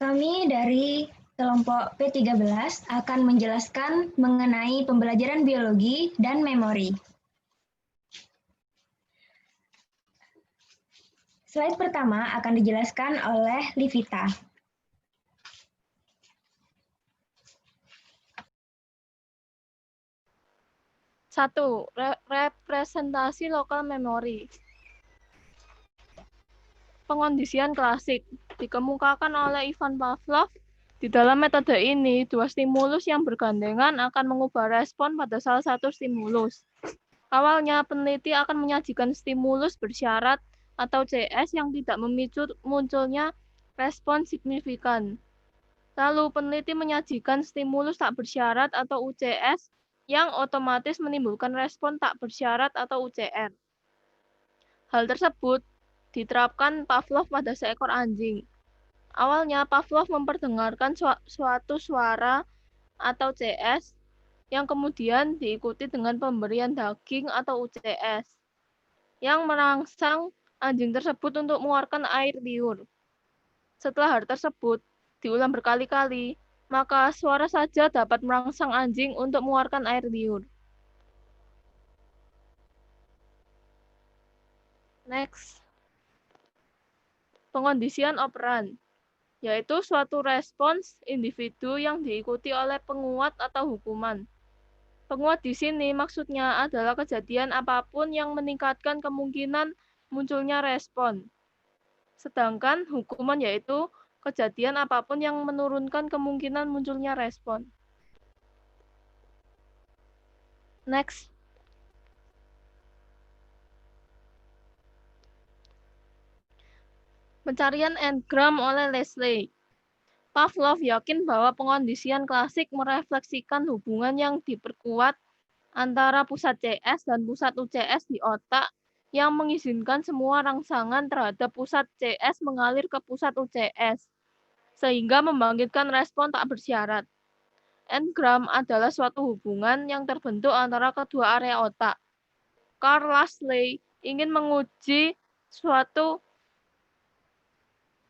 Kami dari kelompok P13 akan menjelaskan mengenai pembelajaran biologi dan memori. Slide pertama akan dijelaskan oleh Livita. Satu, representasi lokal memori. Pengondisian klasik dikemukakan oleh Ivan Pavlov. Di dalam metode ini, dua stimulus yang bergandengan akan mengubah respon pada salah satu stimulus. Awalnya, peneliti akan menyajikan stimulus bersyarat atau CS yang tidak memicu munculnya respon signifikan. Lalu, peneliti menyajikan stimulus tak bersyarat atau UCS yang otomatis menimbulkan respon tak bersyarat atau UCR. Hal tersebut diterapkan Pavlov pada seekor anjing. Awalnya, Pavlov memperdengarkan suatu suara atau CS yang kemudian diikuti dengan pemberian daging atau UCS yang merangsang anjing tersebut untuk mengeluarkan air liur. Setelah hal tersebut diulang berkali-kali, maka suara saja dapat merangsang anjing untuk mengeluarkan air liur. Next. Pengondisian operan, yaitu suatu respons individu yang diikuti oleh penguat atau hukuman. Penguat di sini maksudnya adalah kejadian apapun yang meningkatkan kemungkinan munculnya respon. Sedangkan hukuman yaitu kejadian apapun yang menurunkan kemungkinan munculnya respon. Next. Pencarian N-gram oleh Leslie. Pavlov yakin bahwa pengondisian klasik merefleksikan hubungan yang diperkuat antara pusat CS dan pusat UCS di otak yang mengizinkan semua rangsangan terhadap pusat CS mengalir ke pusat UCS, sehingga membangkitkan respon tak bersyarat. N-gram adalah suatu hubungan yang terbentuk antara kedua area otak. Carl Leslie ingin menguji suatu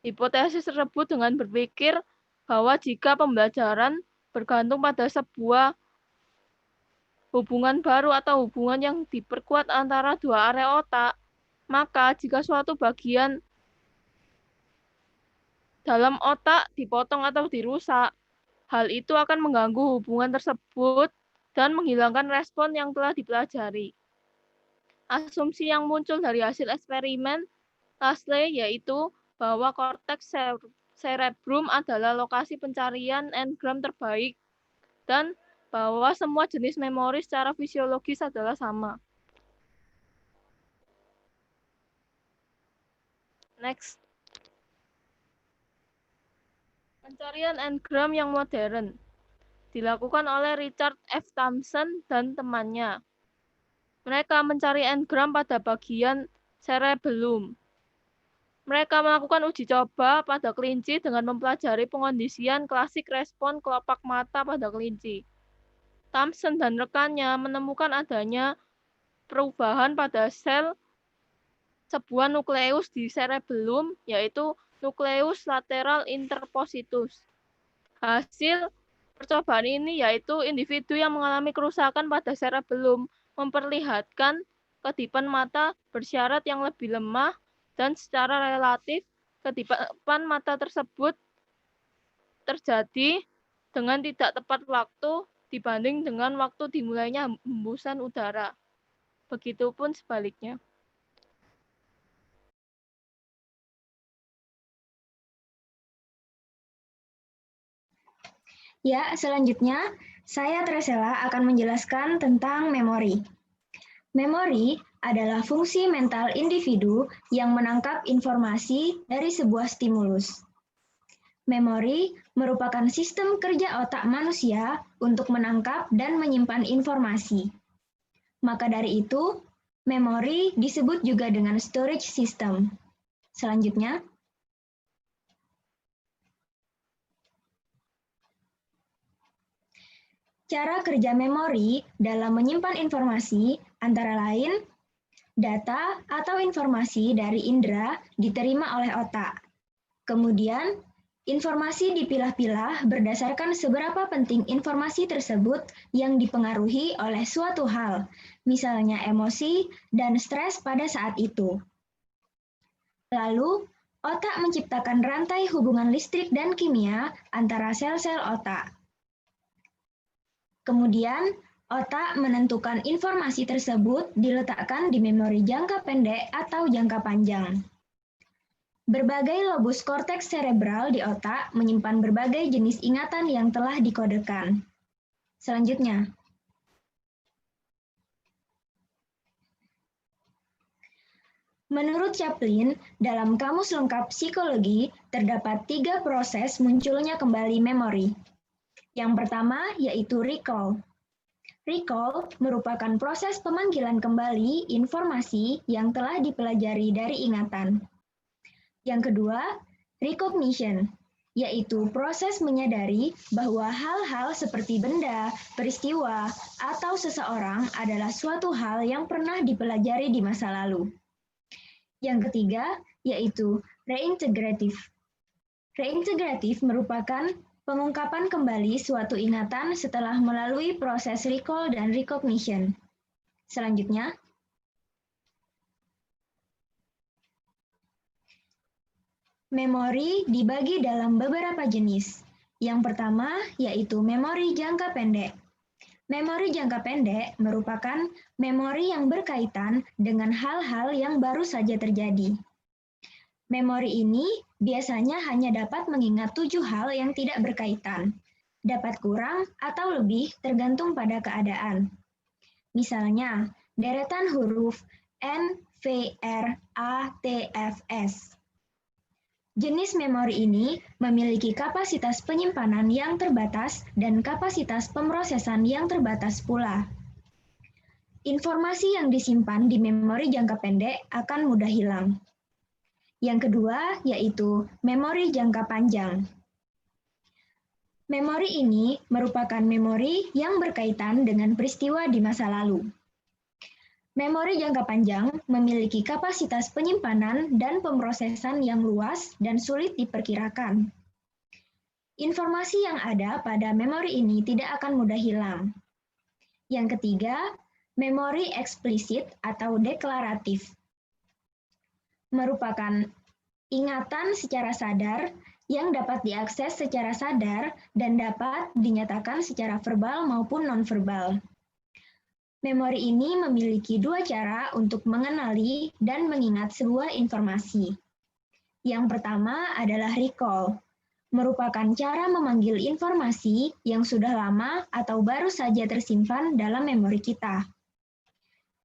hipotesis tersebut dengan berpikir bahwa jika pembelajaran bergantung pada sebuah hubungan baru atau hubungan yang diperkuat antara dua area otak, maka jika suatu bagian dalam otak dipotong atau dirusak, hal itu akan mengganggu hubungan tersebut dan menghilangkan respon yang telah dipelajari. Asumsi yang muncul dari hasil eksperimen Leslie yaitu bahwa korteks cerebrum adalah lokasi pencarian N-gram terbaik dan bahwa semua jenis memori secara fisiologis adalah sama. Next. Pencarian N-gram yang modern dilakukan oleh Richard F. Thompson dan temannya. Mereka mencari N-gram pada bagian cerebellum. Mereka melakukan uji coba pada kelinci dengan mempelajari pengondisian klasik respon kelopak mata pada kelinci. Thompson dan rekannya menemukan adanya perubahan pada sel sebuah nukleus di cerebellum, yaitu nukleus lateral interpositus. Hasil percobaan ini yaitu individu yang mengalami kerusakan pada cerebellum memperlihatkan kedipan mata bersyarat yang lebih lemah dan secara relatif kedipan mata tersebut terjadi dengan tidak tepat waktu dibanding dengan waktu dimulainya hembusan udara. Begitupun sebaliknya. Ya, selanjutnya saya Tresela akan menjelaskan tentang memori. Memori adalah fungsi mental individu yang menangkap informasi dari sebuah stimulus. Memori merupakan sistem kerja otak manusia untuk menangkap dan menyimpan informasi. Maka dari itu, memori disebut juga dengan storage system. Selanjutnya, cara kerja memori dalam menyimpan informasi antara lain, data atau informasi dari indera diterima oleh otak. Kemudian, Informasi dipilah-pilah berdasarkan seberapa penting informasi tersebut yang dipengaruhi oleh suatu hal, misalnya emosi dan stres pada saat itu. Lalu, otak menciptakan rantai hubungan listrik dan kimia antara sel-sel otak. Kemudian, otak menentukan informasi tersebut diletakkan di memori jangka pendek atau jangka panjang. Berbagai lobus korteks cerebral di otak menyimpan berbagai jenis ingatan yang telah dikodekan. Selanjutnya, menurut Chaplin, dalam Kamus Lengkap Psikologi, terdapat 3 proses munculnya kembali memori. Yang pertama yaitu recall. Recall merupakan proses pemanggilan kembali informasi yang telah dipelajari dari ingatan. Yang kedua, recognition, yaitu proses menyadari bahwa hal-hal seperti benda, peristiwa, atau seseorang adalah suatu hal yang pernah dipelajari di masa lalu. Yang ketiga, yaitu reintegrative. Reintegrative merupakan pengungkapan kembali suatu ingatan setelah melalui proses recall dan recognition. Selanjutnya, memori dibagi dalam beberapa jenis. Yang pertama yaitu memori jangka pendek. Memori jangka pendek merupakan memori yang berkaitan dengan hal-hal yang baru saja terjadi. Memori ini biasanya hanya dapat mengingat 7 hal yang tidak berkaitan. Dapat kurang atau lebih tergantung pada keadaan. Misalnya, deretan huruf N, V, R, A, T, F, S. Jenis memori ini memiliki kapasitas penyimpanan yang terbatas dan kapasitas pemrosesan yang terbatas pula. Informasi yang disimpan di memori jangka pendek akan mudah hilang. Yang kedua yaitu memori jangka panjang. Memori ini merupakan memori yang berkaitan dengan peristiwa di masa lalu. Memori jangka panjang memiliki kapasitas penyimpanan dan pemrosesan yang luas dan sulit diperkirakan. Informasi yang ada pada memori ini tidak akan mudah hilang. Yang ketiga, memori eksplisit atau deklaratif. Merupakan ingatan secara sadar yang dapat diakses secara sadar dan dapat dinyatakan secara verbal maupun nonverbal. Memori ini memiliki 2 cara untuk mengenali dan mengingat sebuah informasi. Yang pertama adalah recall, merupakan cara memanggil informasi yang sudah lama atau baru saja tersimpan dalam memori kita.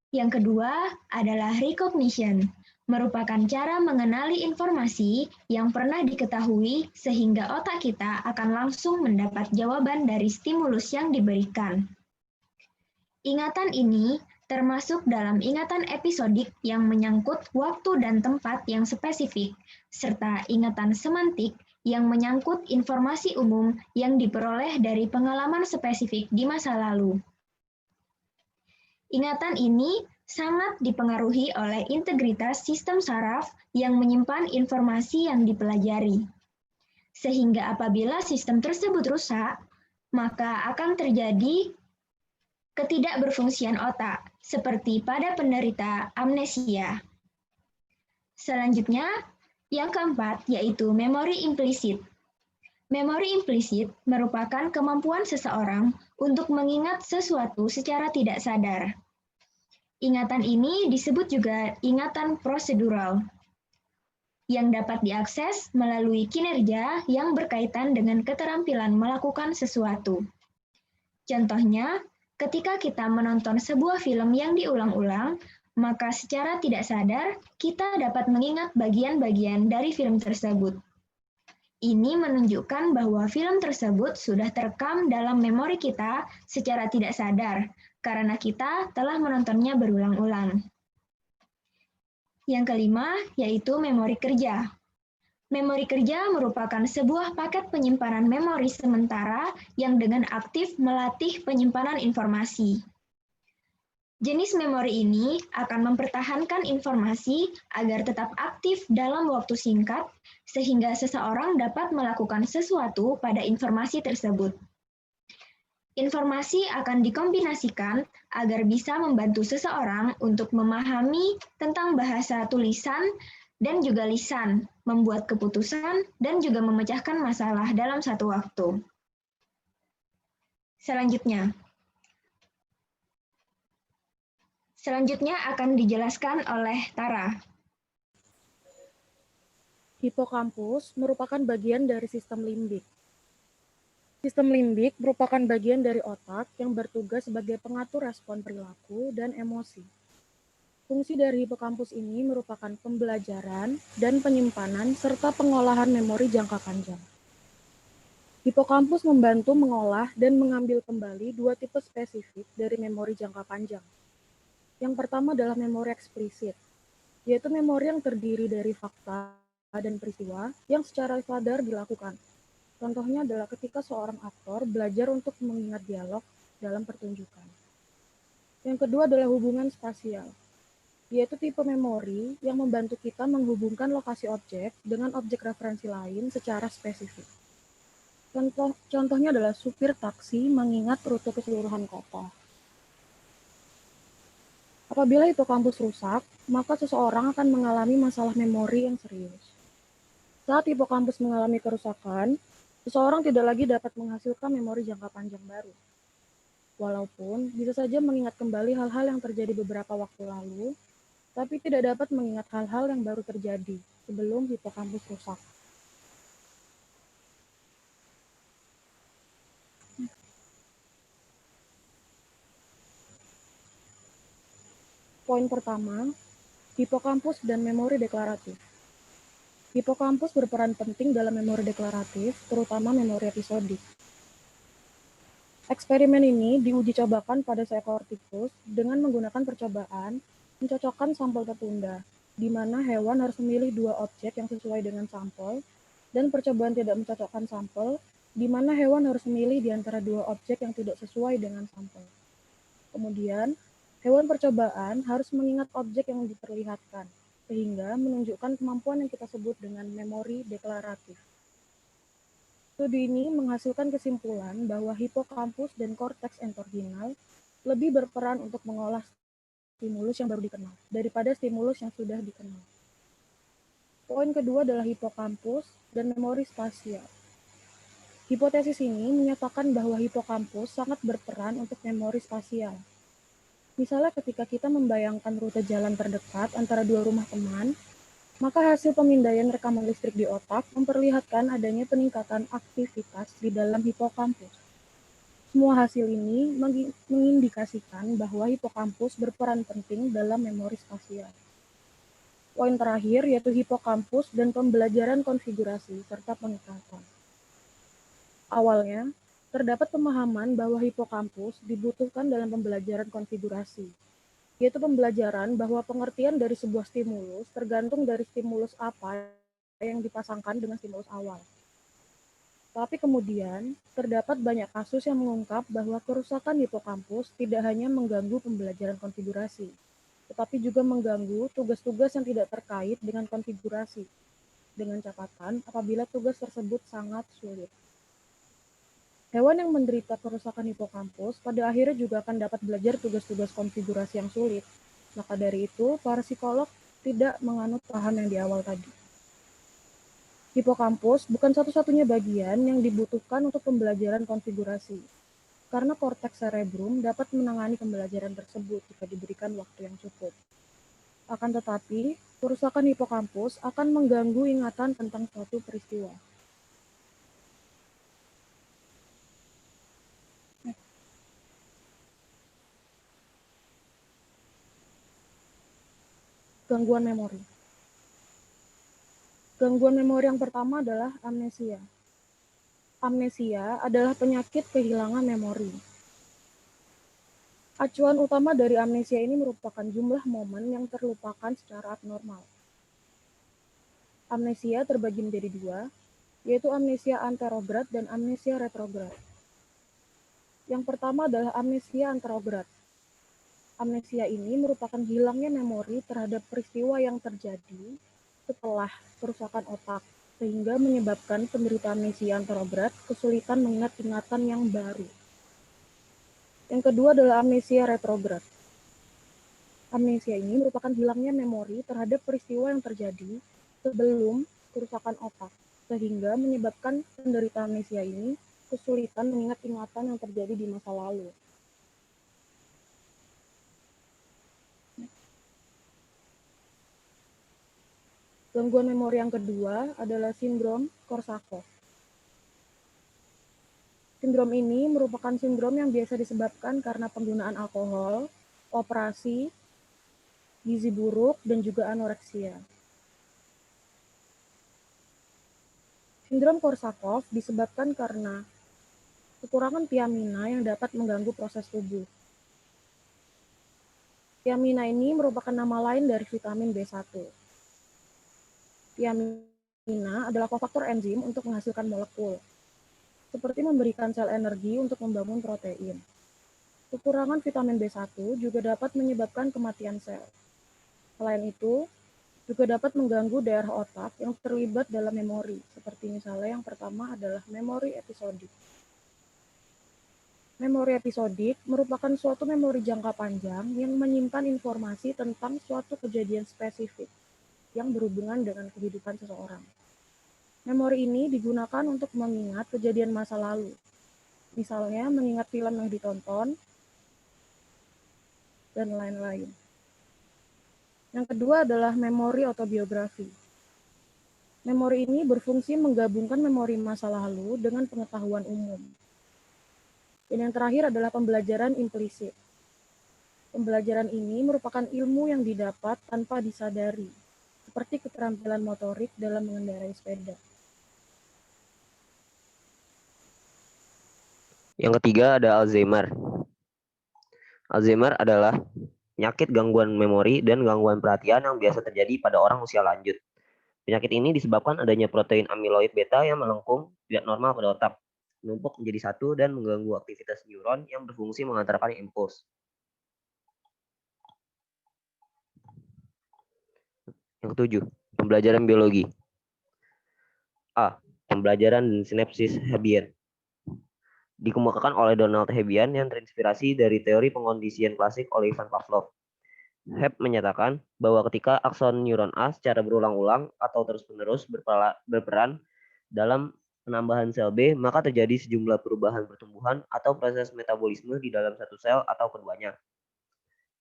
Yang kedua adalah recognition, merupakan cara mengenali informasi yang pernah diketahui sehingga otak kita akan langsung mendapat jawaban dari stimulus yang diberikan. Ingatan ini termasuk dalam ingatan episodik yang menyangkut waktu dan tempat yang spesifik, serta ingatan semantik yang menyangkut informasi umum yang diperoleh dari pengalaman spesifik di masa lalu. Ingatan ini sangat dipengaruhi oleh integritas sistem saraf yang menyimpan informasi yang dipelajari. Sehingga apabila sistem tersebut rusak, maka akan terjadi ketidakberfungsian otak, seperti pada penderita amnesia. Selanjutnya, yang keempat yaitu memori implisit. Memori implisit merupakan kemampuan seseorang untuk mengingat sesuatu secara tidak sadar. Ingatan ini disebut juga ingatan prosedural, yang dapat diakses melalui kinerja yang berkaitan dengan keterampilan melakukan sesuatu. Contohnya, ketika kita menonton sebuah film yang diulang-ulang, maka secara tidak sadar kita dapat mengingat bagian-bagian dari film tersebut. Ini menunjukkan bahwa film tersebut sudah terekam dalam memori kita secara tidak sadar, karena kita telah menontonnya berulang-ulang. Yang kelima, yaitu memori kerja. Memori kerja merupakan sebuah paket penyimpanan memori sementara yang dengan aktif melatih penyimpanan informasi. Jenis memori ini akan mempertahankan informasi agar tetap aktif dalam waktu singkat, sehingga seseorang dapat melakukan sesuatu pada informasi tersebut. Informasi akan dikombinasikan agar bisa membantu seseorang untuk memahami tentang bahasa tulisan dan juga lisan, membuat keputusan, dan juga memecahkan masalah dalam satu waktu. Selanjutnya akan dijelaskan oleh Tara. Hipokampus merupakan bagian dari sistem limbik. Sistem limbik merupakan bagian dari otak yang bertugas sebagai pengatur respon perilaku dan emosi. Fungsi dari hipokampus ini merupakan pembelajaran dan penyimpanan serta pengolahan memori jangka panjang. Hipokampus membantu mengolah dan mengambil kembali dua tipe spesifik dari memori jangka panjang. Yang pertama adalah memori eksplisit, yaitu memori yang terdiri dari fakta dan peristiwa yang secara sadar dilakukan. Contohnya adalah ketika seorang aktor belajar untuk mengingat dialog dalam pertunjukan. Yang kedua adalah hubungan spasial, yaitu tipe memori yang membantu kita menghubungkan lokasi objek dengan objek referensi lain secara spesifik. Contohnya adalah supir taksi mengingat rute keseluruhan kota. Apabila hipokampus rusak, maka seseorang akan mengalami masalah memori yang serius. Saat hipokampus mengalami kerusakan, seseorang tidak lagi dapat menghasilkan memori jangka panjang baru. Walaupun bisa saja mengingat kembali hal-hal yang terjadi beberapa waktu lalu, tapi tidak dapat mengingat hal-hal yang baru terjadi sebelum hipokampus rusak. Poin pertama, hipokampus dan memori deklaratif. Hipokampus berperan penting dalam memori deklaratif, terutama memori episodik. Eksperimen ini diuji cobakan pada seekor tikus dengan menggunakan percobaan mencocokkan sampel tertunda, di mana hewan harus memilih dua objek yang sesuai dengan sampel, dan percobaan tidak mencocokkan sampel, di mana hewan harus memilih di antara dua objek yang tidak sesuai dengan sampel. Kemudian, hewan percobaan harus mengingat objek yang diperlihatkan, sehingga menunjukkan kemampuan yang kita sebut dengan memori deklaratif. Studi ini menghasilkan kesimpulan bahwa hipokampus dan korteks entorhinal lebih berperan untuk mengolah stimulus yang baru dikenal daripada stimulus yang sudah dikenal. Poin kedua adalah hipokampus dan memori spasial. Hipotesis ini menyatakan bahwa hipokampus sangat berperan untuk memori spasial. Misalnya ketika kita membayangkan rute jalan terdekat antara dua rumah teman, maka hasil pemindaian rekaman listrik di otak memperlihatkan adanya peningkatan aktivitas di dalam hipokampus. Semua hasil ini mengindikasikan bahwa hipokampus berperan penting dalam memori spasial. Poin terakhir yaitu hipokampus dan pembelajaran konfigurasi serta pengikatan. Awalnya, terdapat pemahaman bahwa hipokampus dibutuhkan dalam pembelajaran konfigurasi, yaitu pembelajaran bahwa pengertian dari sebuah stimulus tergantung dari stimulus apa yang dipasangkan dengan stimulus awal. Tapi kemudian, terdapat banyak kasus yang mengungkap bahwa kerusakan hipokampus tidak hanya mengganggu pembelajaran konfigurasi, tetapi juga mengganggu tugas-tugas yang tidak terkait dengan konfigurasi, dengan catatan apabila tugas tersebut sangat sulit. Hewan yang menderita kerusakan hipokampus pada akhirnya juga akan dapat belajar tugas-tugas konfigurasi yang sulit. Maka dari itu, para psikolog tidak menganut paham yang di awal tadi. Hipokampus bukan satu-satunya bagian yang dibutuhkan untuk pembelajaran konfigurasi, karena korteks cerebrum dapat menangani pembelajaran tersebut jika diberikan waktu yang cukup. Akan tetapi, kerusakan hipokampus akan mengganggu ingatan tentang suatu peristiwa. Gangguan memori. Gangguan memori yang pertama adalah amnesia. Amnesia adalah penyakit kehilangan memori. Acuan utama dari amnesia ini merupakan jumlah momen yang terlupakan secara abnormal. Amnesia terbagi menjadi dua, yaitu amnesia anterograd dan amnesia retrograd. Yang pertama adalah amnesia anterograd. Amnesia ini merupakan hilangnya memori terhadap peristiwa yang terjadi setelah kerusakan otak, sehingga menyebabkan penderita amnesia antara berat kesulitan mengingat ingatan yang baru. Yang kedua adalah amnesia retrograd. Amnesia ini merupakan hilangnya memori terhadap peristiwa yang terjadi sebelum kerusakan otak, sehingga menyebabkan penderita amnesia ini kesulitan mengingat ingatan yang terjadi di masa lalu. Gangguan memori yang kedua adalah sindrom Korsakoff. Sindrom ini merupakan sindrom yang biasa disebabkan karena penggunaan alkohol, operasi, gizi buruk, dan juga anoreksia. Sindrom Korsakoff disebabkan karena kekurangan tiamina yang dapat mengganggu proses tubuh. Tiamina ini merupakan nama lain dari vitamin B1. Tiamina adalah kofaktor enzim untuk menghasilkan molekul, seperti memberikan sel energi untuk membangun protein. Kekurangan vitamin B1 juga dapat menyebabkan kematian sel. Selain itu, juga dapat mengganggu daerah otak yang terlibat dalam memori, seperti misalnya yang pertama adalah memori episodik. Memori episodik merupakan suatu memori jangka panjang yang menyimpan informasi tentang suatu kejadian spesifik yang berhubungan dengan kehidupan seseorang. Memori ini digunakan untuk mengingat kejadian masa lalu, misalnya mengingat film yang ditonton, dan lain-lain. Yang kedua adalah memori autobiografi. Memori ini berfungsi menggabungkan memori masa lalu dengan pengetahuan umum. Dan yang terakhir adalah pembelajaran implisit. Pembelajaran ini merupakan ilmu yang didapat tanpa disadari, seperti keterampilan motorik dalam mengendarai sepeda. Yang ketiga ada Alzheimer. Alzheimer adalah penyakit gangguan memori dan gangguan perhatian yang biasa terjadi pada orang usia lanjut. Penyakit ini disebabkan adanya protein amyloid beta yang melengkung tidak normal pada otak, menumpuk menjadi satu dan mengganggu aktivitas neuron yang berfungsi mengantarkan impuls. Yang ketujuh, pembelajaran biologi. A. Pembelajaran dan sinapsis Hebbian. Dikemukakan oleh Donald Hebbian yang terinspirasi dari teori pengkondisian klasik oleh Ivan Pavlov. Hebb menyatakan bahwa ketika akson neuron A secara berulang-ulang atau terus-menerus berperan dalam penambahan sel B, maka terjadi sejumlah perubahan pertumbuhan atau proses metabolisme di dalam satu sel atau keduanya.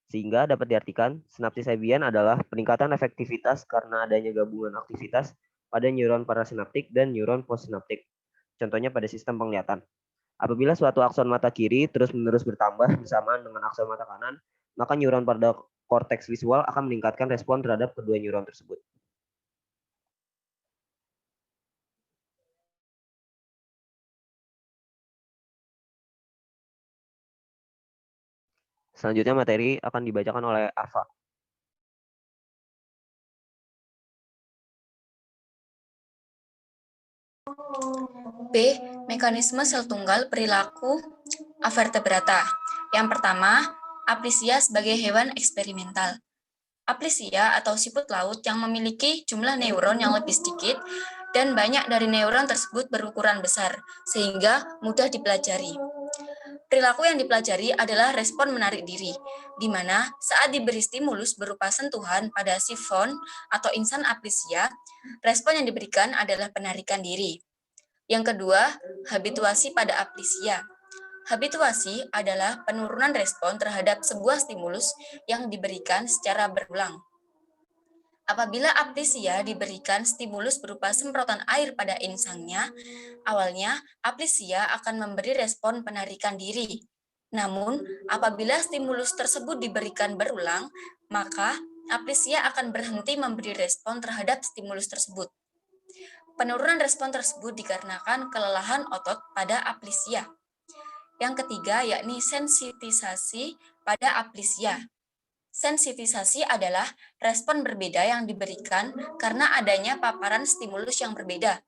Sehingga dapat diartikan, sinapsis Hebbian adalah peningkatan efektivitas karena adanya gabungan aktivitas pada neuron parasinaptik dan neuron postsinaptik. Contohnya pada sistem penglihatan. Apabila suatu akson mata kiri terus-menerus bertambah bersamaan dengan akson mata kanan, maka neuron pada korteks visual akan meningkatkan respon terhadap kedua neuron tersebut. Selanjutnya materi akan dibacakan oleh Arfa. B. Mekanisme sel tunggal perilaku avertebrata. Yang pertama, Aplysia sebagai hewan eksperimental. Aplysia atau siput laut yang memiliki jumlah neuron yang lebih sedikit dan banyak dari neuron tersebut berukuran besar, sehingga mudah dipelajari. Perilaku yang dipelajari adalah respon menarik diri, di mana saat diberi stimulus berupa sentuhan pada sifon atau insan aplysia, respon yang diberikan adalah penarikan diri. Yang kedua, habituasi pada aplysia. Habituasi adalah penurunan respon terhadap sebuah stimulus yang diberikan secara berulang. Apabila aplysia diberikan stimulus berupa semprotan air pada insangnya, awalnya aplysia akan memberi respon penarikan diri. Namun, apabila stimulus tersebut diberikan berulang, maka aplysia akan berhenti memberi respon terhadap stimulus tersebut. Penurunan respon tersebut dikarenakan kelelahan otot pada aplysia. Yang ketiga yakni sensitisasi pada aplysia. Sensitisasi adalah respon berbeda yang diberikan karena adanya paparan stimulus yang berbeda.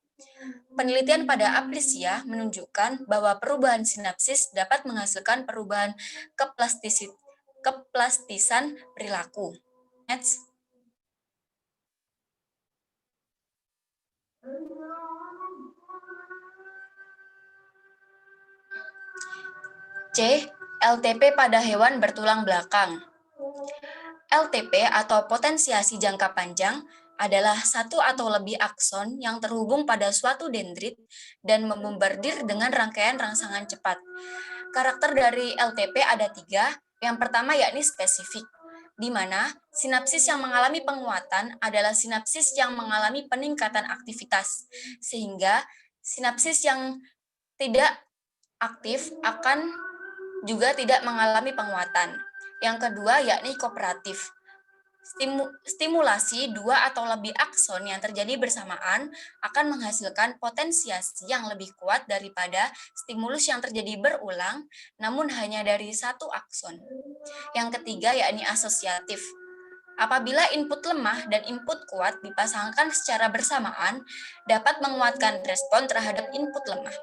Penelitian pada aplysia menunjukkan bahwa perubahan sinapsis dapat menghasilkan perubahan keplastisan perilaku. Next. C. LTP pada hewan bertulang belakang. LTP atau potensiasi jangka panjang adalah satu atau lebih akson yang terhubung pada suatu dendrit dan membombardir dengan rangkaian rangsangan cepat. Karakter dari LTP ada 3. Yang pertama yakni spesifik, di mana sinapsis yang mengalami penguatan adalah sinapsis yang mengalami peningkatan aktivitas, sehingga sinapsis yang tidak aktif akan juga tidak mengalami penguatan. Yang kedua yakni kooperatif. Stimulasi 2 atau lebih akson yang terjadi bersamaan akan menghasilkan potensiasi yang lebih kuat daripada stimulus yang terjadi berulang, namun hanya dari 1 akson. Yang ketiga yakni asosiatif. Apabila input lemah dan input kuat dipasangkan secara bersamaan, dapat menguatkan respon terhadap input lemah.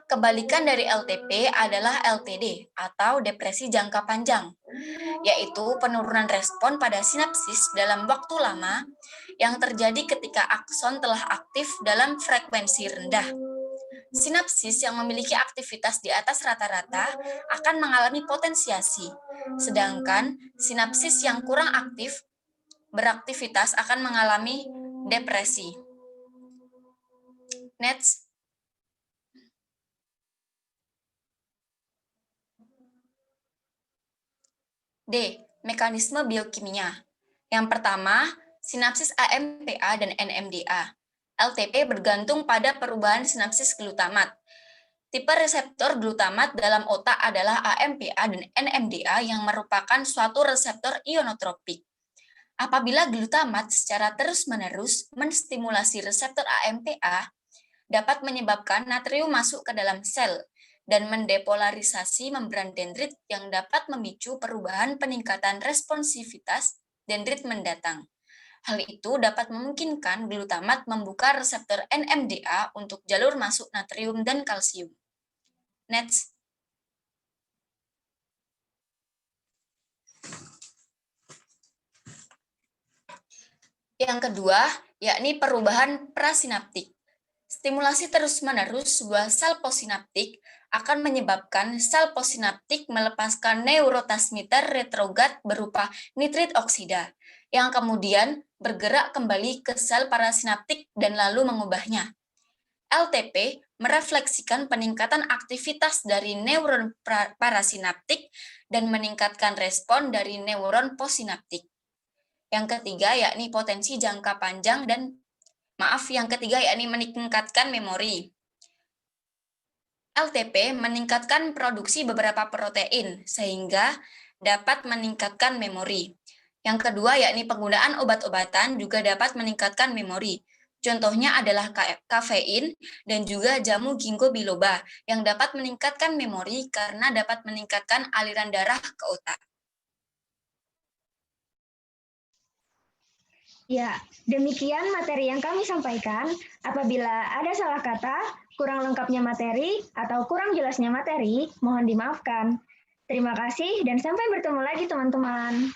Kebalikan dari LTP adalah LTD atau depresi jangka panjang, yaitu penurunan respon pada sinapsis dalam waktu lama yang terjadi ketika akson telah aktif dalam frekuensi rendah. Sinapsis yang memiliki aktivitas di atas rata-rata akan mengalami potensiasi, sedangkan sinapsis yang kurang aktif beraktivitas akan mengalami depresi. Next. D. Mekanisme biokimia. Yang pertama, sinapsis AMPA dan NMDA. LTP bergantung pada perubahan sinapsis glutamat. Tipe reseptor glutamat dalam otak adalah AMPA dan NMDA yang merupakan suatu reseptor ionotropik. Apabila glutamat secara terus-menerus menstimulasi reseptor AMPA, dapat menyebabkan natrium masuk ke dalam sel dan mendepolarisasi membran dendrit yang dapat memicu perubahan peningkatan responsivitas dendrit mendatang. Hal itu dapat memungkinkan glutamat membuka reseptor NMDA untuk jalur masuk natrium dan kalsium. Next. Yang kedua, yakni perubahan prasinaptik. Stimulasi terus-menerus sebuah sel posinaptik akan menyebabkan sel posinaptik melepaskan neurotransmitter retrograd berupa nitrit oksida, yang kemudian bergerak kembali ke sel parasinaptik dan lalu mengubahnya. LTP merefleksikan peningkatan aktivitas dari neuron parasinaptik dan meningkatkan respon dari neuron posinaptik. Yang ketiga yakni potensi jangka panjang yang ketiga yakni meningkatkan memori. LTP meningkatkan produksi beberapa protein sehingga dapat meningkatkan memori. Yang kedua yakni penggunaan obat-obatan juga dapat meningkatkan memori. Contohnya adalah kafein dan juga jamu ginkgo biloba yang dapat meningkatkan memori karena dapat meningkatkan aliran darah ke otak. Ya, demikian materi yang kami sampaikan. Apabila ada salah kata, kurang lengkapnya materi, atau kurang jelasnya materi, mohon dimaafkan. Terima kasih dan sampai bertemu lagi teman-teman.